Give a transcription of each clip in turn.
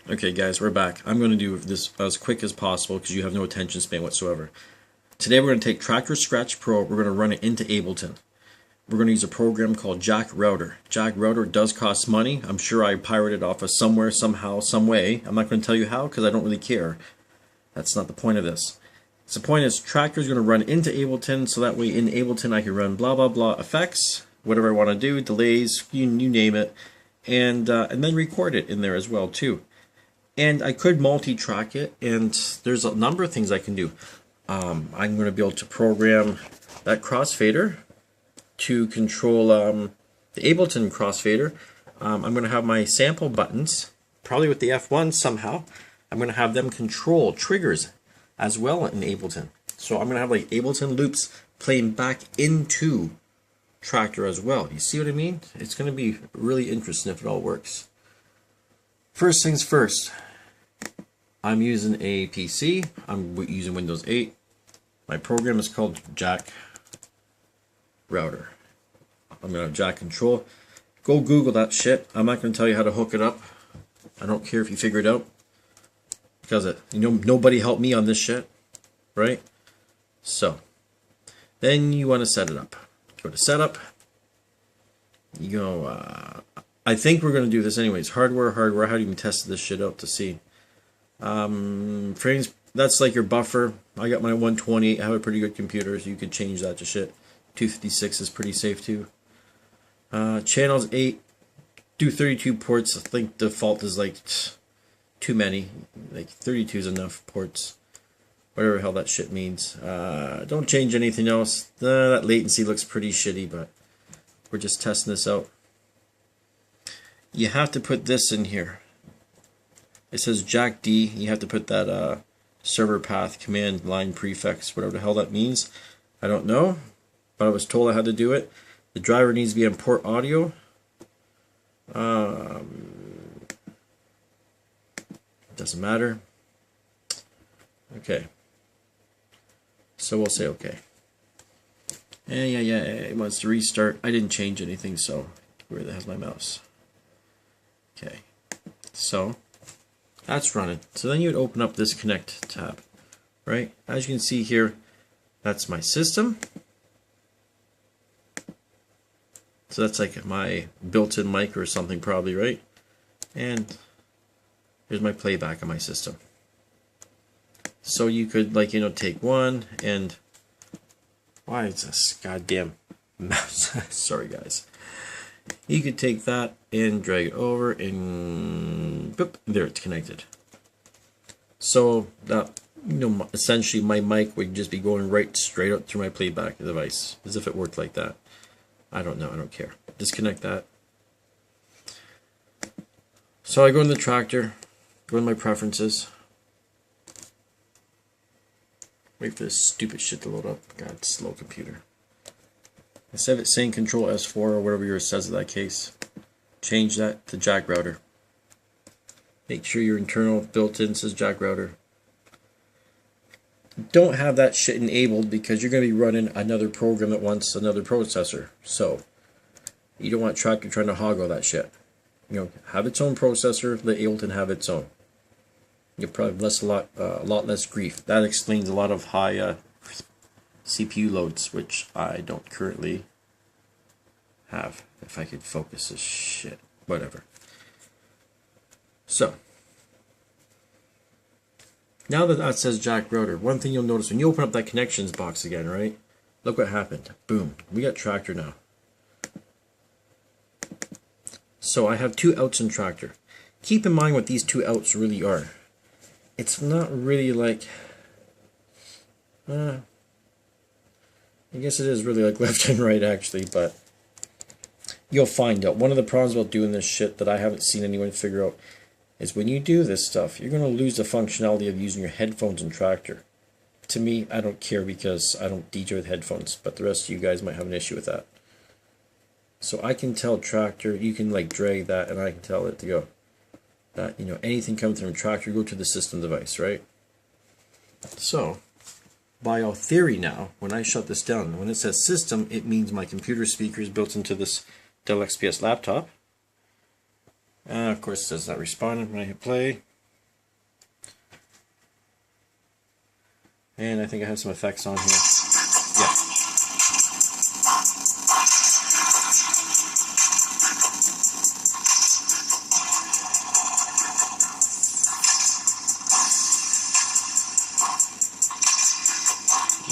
Okay guys, we're back. I'm going to do this as quick as possible because you have no attention span whatsoever. Today we're going to take Traktor Scratch Pro, we're going to run it into Abelton. We're going to use a program called Jack Router. Jack Router does cost money. I'm sure I pirated it off of somewhere, somehow, some way. I'm not going to tell you how because I don't really care. That's not the point of this. So the point is Traktor is going to run into Abelton, so that way in Abelton I can run blah blah blah effects, whatever I want to do, delays, you name it, and then record it in there as well too. And I could multi-track it, and there's a number of things I can do. I'm going to be able to program that crossfader to control the Abelton crossfader. I'm going to have my sample buttons, probably with the F1 somehow. I'm going to have them control triggers as well in Abelton. So I'm going to have like Abelton loops playing back into Traktor as well. You see what I mean? It's going to be really interesting if it all works. First things first. I'm using a PC. I'm using Windows 8. My program is called Jack Router. I'm going to have Jack Control. Go Google that shit. I'm not going to tell you how to hook it up. I don't care if you figure it out. Because nobody helped me on this shit. Right? So, then you want to set it up. Go to Setup. You go, I think we're going to do this anyways. Hardware. I haven't even tested this shit out to see. Frames, that's like your buffer. I got my 128. I have a pretty good computer, so you could change that to shit. 256 is pretty safe too. Channels 8. Do 32 ports. I think default is like too many. Like 32 is enough ports. Whatever the hell that shit means. Don't change anything else. That latency looks pretty shitty, but we're just testing this out. You have to put this in here. It says Jack D. You have to put that server path command line prefix, whatever the hell that means. I don't know, but I was told I had to do it. The driver needs to be on port audio. Doesn't matter. Okay. So we'll say okay. Yeah, it wants to restart. I didn't change anything, so where the hell's my mouse? Okay. So that's running. So then you would open up this Connect tab, right? As you can see here, that's my system. So that's like my built-in mic or something probably, right? And here's my playback on my system. So you could take one and why is this goddamn mouse? Sorry guys. You could take that and drag it over and boop, there it's connected. So that essentially my mic would just be going right straight up through my playback device as if it worked like that. I don't know, I don't care. Disconnect that. So I go in the Traktor, go in my preferences. Wait for this stupid shit to load up. God, slow computer. Instead of it saying Control S4 or whatever yours says in that case, change that to Jack Router. Make sure your internal built-in says Jack Router. Don't have that shit enabled because you're going to be running another program that wants another processor. So you don't want Traktor trying to hog all that shit. Have its own processor. Let Abelton have its own. You'll probably have a lot less grief. That explains a lot of high CPU loads, which I don't currently have. If I could focus this shit. Whatever. So, now that says Jack Router, one thing you'll notice when you open up that connections box again, right? Look what happened. Boom. We got Traktor now. So I have two outs in Traktor. Keep in mind what these two outs really are. It's not really like... I guess it is really like left and right actually, but you'll find out. One of the problems about doing this shit that I haven't seen anyone figure out is when you do this stuff, you're going to lose the functionality of using your headphones in Traktor. To me, I don't care because I don't DJ with headphones, but the rest of you guys might have an issue with that. So I can tell Traktor, you can like drag that and I can tell it to go. That, anything coming from Traktor, go to the system device, right? So, by all theory now, when I shut this down, when it says system, it means my computer speaker is built into this Dell XPS laptop. Of course, it says not responding when I hit play. And I think I have some effects on here. Yeah.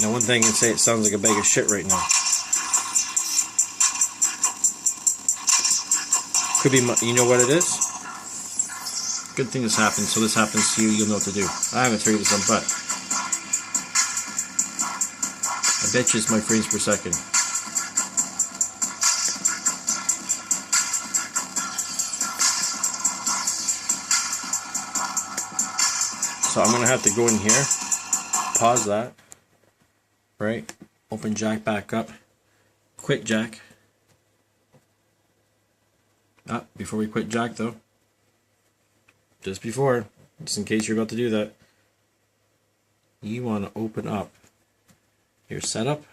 Now one thing I can say, it sounds like a bag of shit right now. Could be, you know what it is? Good thing this happened, so this happens to you, you'll know what to do. I haven't figured this out, but I bet you it's my frames per second. So I'm going to have to go in here, pause that, right? Open jack back up, quit jack. Before we quit jack though, just in case you're about to do that, you want to open up your setup.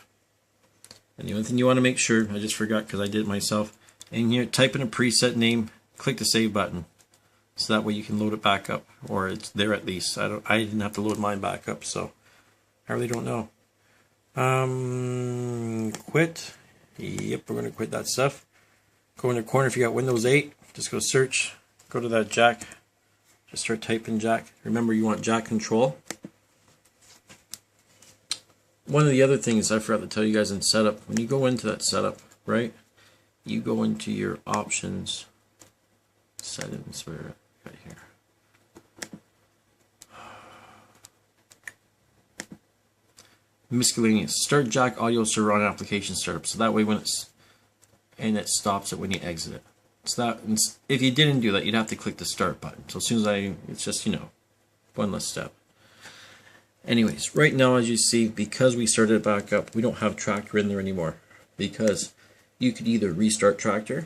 And the only thing you want to make sure, I just forgot because I did it myself, in here type in a preset name, click the save button. So that way you can load it back up, or it's there at least. I didn't have to load mine back up, so I really don't know. Quit. Yep, we're gonna quit that stuff. Go in the corner if you got Windows 8, just go search, go to that jack, just start typing jack. Remember, you want jack control. One of the other things I forgot to tell you guys in setup, when you go into that setup, right, you go into your options, settings, where right here. Miscellaneous. Start jack audio server on application startup. So that way when it's, and it stops it when you exit it. So that, if you didn't do that, you'd have to click the start button. So as soon as it's just, you know, one less step. Anyways, right now as you see, because we started it back up, we don't have Traktor in there anymore. Because you could either restart Traktor,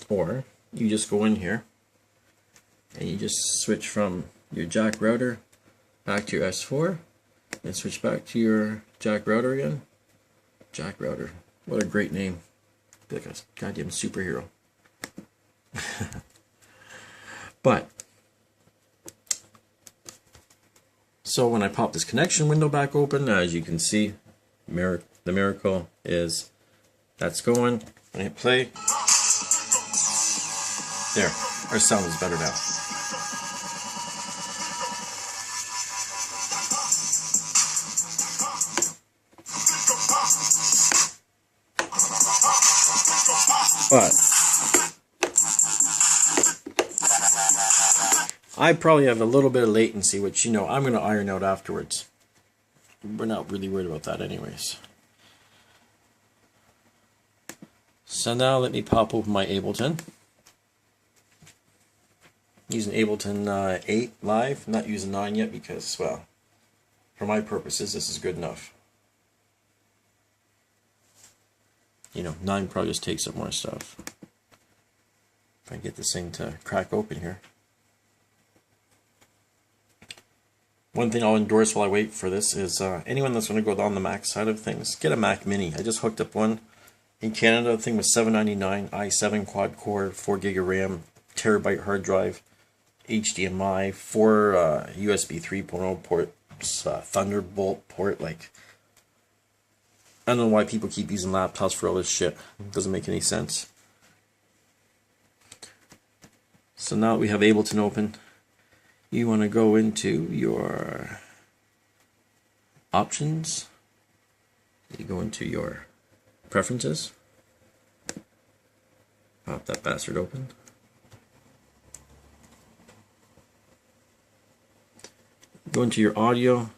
or you just go in here and you just switch from your jack router back to your S4 and switch back to your jack router again. Jack router. What a great name. Be like a goddamn superhero. But so when I pop this connection window back open, as you can see, the miracle is that's going. When I hit play, there, our sound is better now. But I probably have a little bit of latency, which, you know, I'm going to iron out afterwards. We're not really worried about that anyways. So now let me pop open my Abelton. Using Abelton 8 live, not using 9 yet because, well, for my purposes, this is good enough. You know, 9 probably just takes up more stuff. If I get this thing to crack open here. One thing I'll endorse while I wait for this is anyone that's going to go on the Mac side of things, get a Mac Mini. I just hooked up one in Canada. The thing was $7.99, i7 quad core, 4 gig of RAM, terabyte hard drive, HDMI, 4 USB 3.0 ports, Thunderbolt port. Like, I don't know why people keep using laptops for all this shit. It doesn't make any sense. So now that we have Ableton open, you want to go into your options. You go into your preferences. Pop that bastard open. Go into your audio.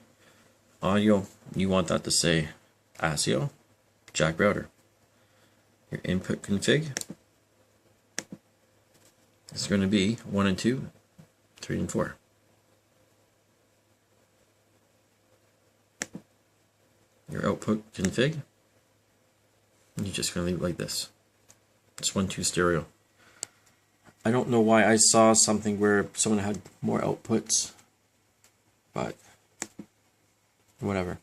Audio, you want that to say ASIO, jack router. Your input config is going to be 1 and 2, 3 and 4. Your output config, you're just going to leave it like this. It's 1, 2 stereo. I don't know why I saw something where someone had more outputs, but whatever.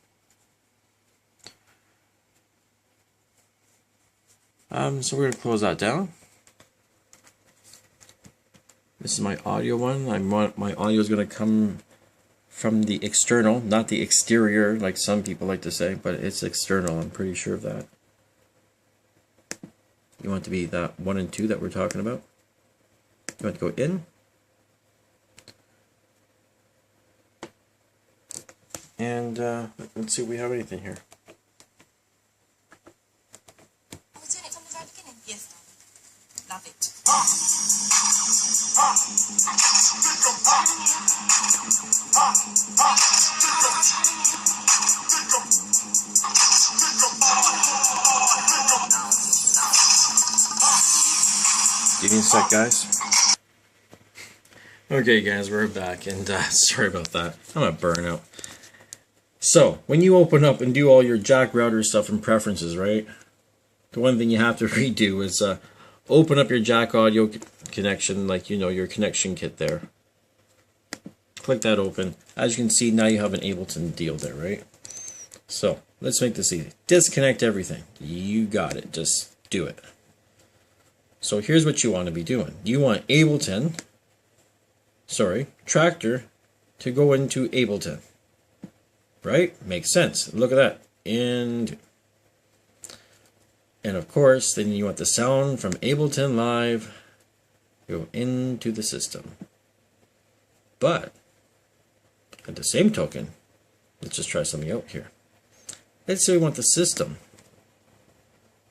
So we're going to close that down. This is my audio one. My audio is going to come from the external, not the exterior like some people like to say, but it's external. I'm pretty sure of that. You want it to be that 1 and 2 that we're talking about. You want to go in. And let's see if we have anything here. Was it from the very beginning? Yes, love it. Give me a sec, guys. Okay, guys, we're back, and sorry about that. I'm a burnout. So, when you open up and do all your jack router stuff and preferences, right? The one thing you have to redo is open up your jack audio connection, like you know, your connection kit there. Click that open. As you can see, now you have an Abelton deal there, right? So, let's make this easy. Disconnect everything. You got it. Just do it. So here's what you want to be doing. You want Traktor to go into Abelton. Right? Makes sense. Look at that. And of course, then you want the sound from Abelton Live go into the system. But at the same token, let's just try something out here. Let's say we want the system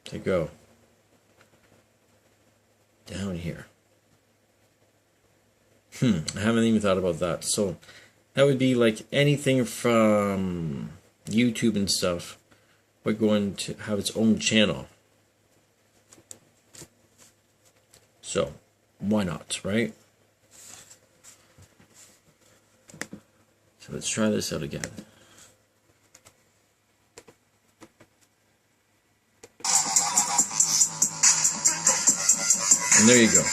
to go down here. I haven't even thought about that. So that would be like anything from YouTube and stuff. We're going to have its own channel. So why not, right? So let's try this out again. And there you go.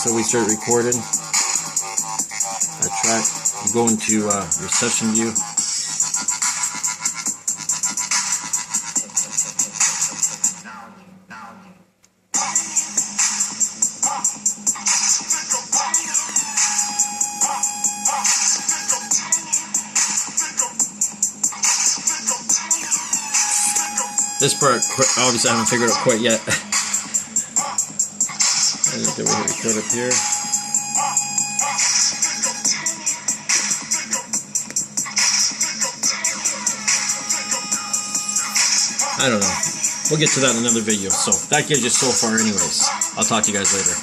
So we start recording that track. You go into your session view. This part, obviously, I haven't figured out quite yet. And then we'll record up here. I don't know. We'll get to that in another video. So that gives you so far anyways. I'll talk to you guys later.